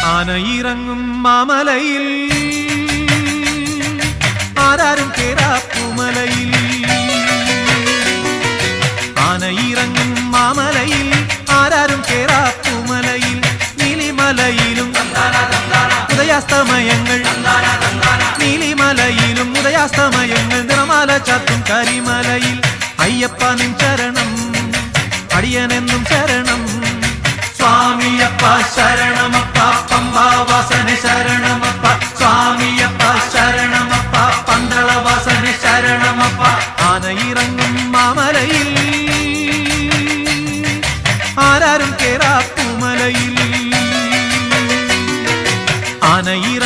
ആനയിറങ്ങും മാമലയിൽ ആരാരും കേറാപ്പുമലയിൽ ആനയിറങ്ങും മാമലയിൽ ആരാരും കേറാപ്പുമലയിൽ നീലിമലയിലും ഉദയാസ്തമയങ്ങൾ നീലിമലയിലും ഉദയാസ്തമയങ്ങൾ നിറമാല ചാത്തും കരിമലയിൽ അയ്യപ്പ നിൻ ശരണം അടിയനെന്നും ശരണം സ്വാമിയപ്പ ശരണമപ്പ പമ്പാവാസന ശരണമപ്പ സ്വാമിയപ്പ ശരണമപ്പ പന്തളവാസന ശരണമപ്പ ആനയിറങ്ങും മാമലയിൽ ആരാരും കേറാപ്പുമലയിൽ ആനയിറങ്ങും